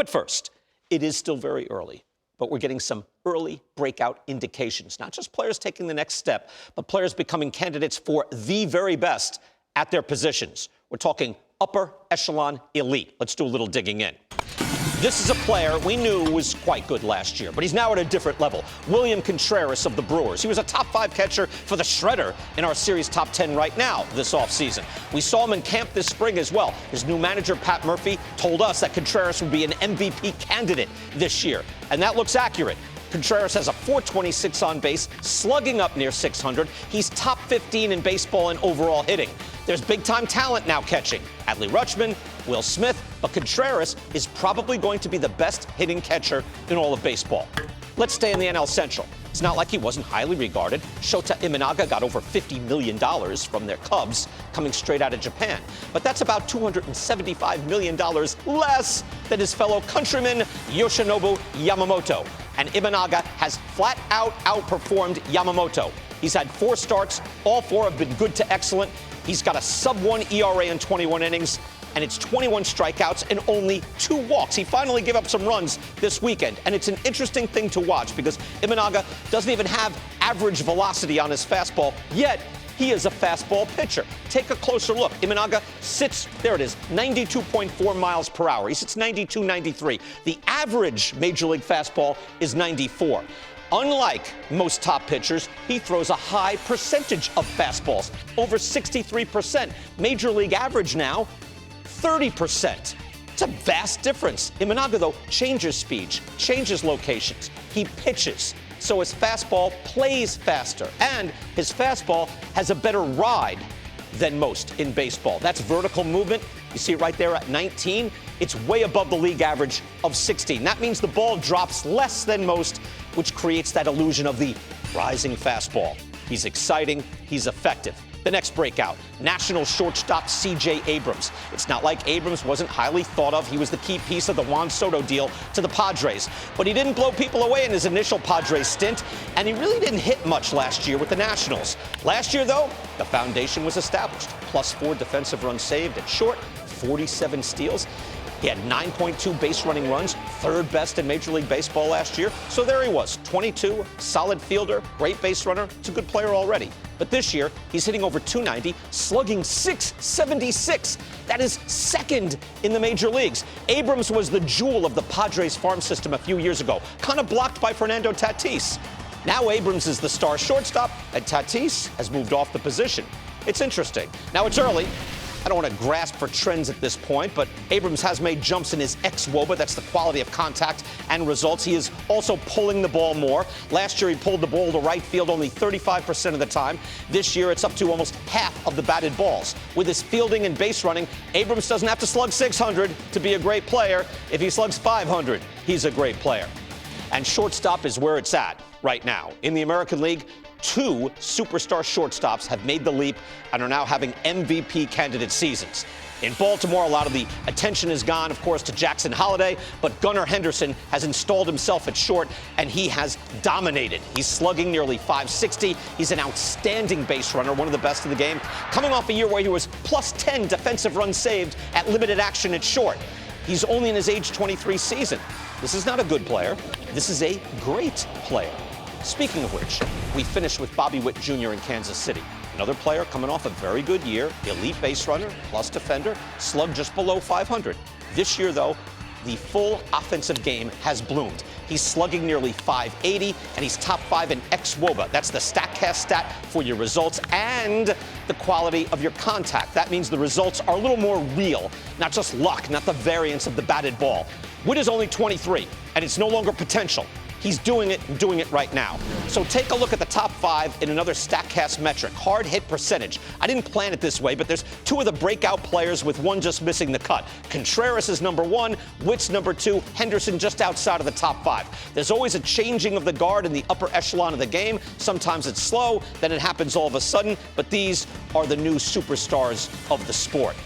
But first, it is still very early, but we're getting some early breakout indications. Not just players taking the next step, but players becoming candidates for the very best at their positions. We're talking upper echelon elite. Let's do a little digging in. This is a player we knew was quite good last year, but he's now at a different level. William Contreras of the Brewers. He was a top 5 catcher for the Shredder in our series top 10 right now this offseason. We saw him in camp this spring as well. His new manager, Pat Murphy, told us that Contreras would be an MVP candidate this year, and that looks accurate. Contreras has a .426 on base, slugging up near .600. He's top 15 in baseball and overall hitting. There's big-time talent now catching. Adley Rutschman, Will Smith, but Contreras is probably going to be the best hitting catcher in all of baseball. Let's stay in the NL Central. It's not like he wasn't highly regarded. Shota Imanaga got over $50 million from their Cubs, coming straight out of Japan. But that's about $275 million less than his fellow countryman, Yoshinobu Yamamoto. And Imanaga has flat out outperformed Yamamoto. He's had 4 starts. All 4 have been good to excellent. He's got a sub-1 ERA in 21 innings, and it's 21 strikeouts and only 2 walks. He finally gave up some runs this weekend, and it's an interesting thing to watch because Imanaga doesn't even have average velocity on his fastball, yet he is a fastball pitcher. Take a closer look. Imanaga sits, there it is, 92.4 miles per hour. He sits 92, 93. The average Major League fastball is 94. Unlike most top pitchers, he throws a high percentage of fastballs, over 63%. Major League average now, 30%. It's a vast difference. Imanaga, though, changes speed, changes locations. He pitches, so his fastball plays faster, and his fastball has a better ride than most in baseball. That's vertical movement. You see it right there at 19. It's way above the league average of 16. That means the ball drops less than most, which creates that illusion of the rising fastball. He's exciting. He's effective. The next breakout, national shortstop C.J. Abrams. It's not like Abrams wasn't highly thought of. He was the key piece of the Juan Soto deal to the Padres. But he didn't blow people away in his initial Padres stint, and he really didn't hit much last year with the Nationals. Last year, though, the foundation was established. +4 defensive runs saved at short, 47 steals. He had 9.2 base running runs, 3rd best in Major League Baseball last year. So there he was, 22, solid fielder, great base runner. It's a good player already. But this year, he's hitting over 290, slugging .676. That is 2nd in the major leagues. Abrams was the jewel of the Padres farm system a few years ago, kind of blocked by Fernando Tatis. Now Abrams is the star shortstop, and Tatis has moved off the position. It's interesting. Now, it's early. I don't want to grasp for trends at this point, but Abrams has made jumps in his xWOBA. That's the quality of contact and results. He is also pulling the ball more. Last year, he pulled the ball to right field only 35% of the time. This year, it's up to almost half of the batted balls. With his fielding and base running, Abrams doesn't have to slug 600 to be a great player. If he slugs 500, he's a great player. And shortstop is where it's at right now. In the American League, 2 superstar shortstops have made the leap and are now having MVP candidate seasons. In Baltimore, a lot of the attention has gone, of course, to Jackson Holliday, but Gunnar Henderson has installed himself at short, and he has dominated. He's slugging nearly .560. He's an outstanding base runner, one of the best in the game, coming off a year where he was +10 defensive runs saved at limited action at short. He's only in his age 23 season. This is not a good player. This is a great player. Speaking of which, we finished with Bobby Witt Jr. in Kansas City. Another player coming off a very good year, elite base runner, plus defender, slugged just below .500. This year, though, the full offensive game has bloomed. He's slugging nearly .580, and he's top 5 in xWOBA. That's the StatCast stat for your results and the quality of your contact. That means the results are a little more real, not just luck, not the variance of the batted ball. Witt is only 23, and it's no longer potential. He's doing it and doing it right now. So take a look at the top 5 in another StatCast metric, hard hit percentage. I didn't plan it this way, but there's 2 of the breakout players with 1 just missing the cut. Contreras is number 1, Witt's number 2, Henderson just outside of the top 5. There's always a changing of the guard in the upper echelon of the game. Sometimes it's slow, then it happens all of a sudden, but these are the new superstars of the sport.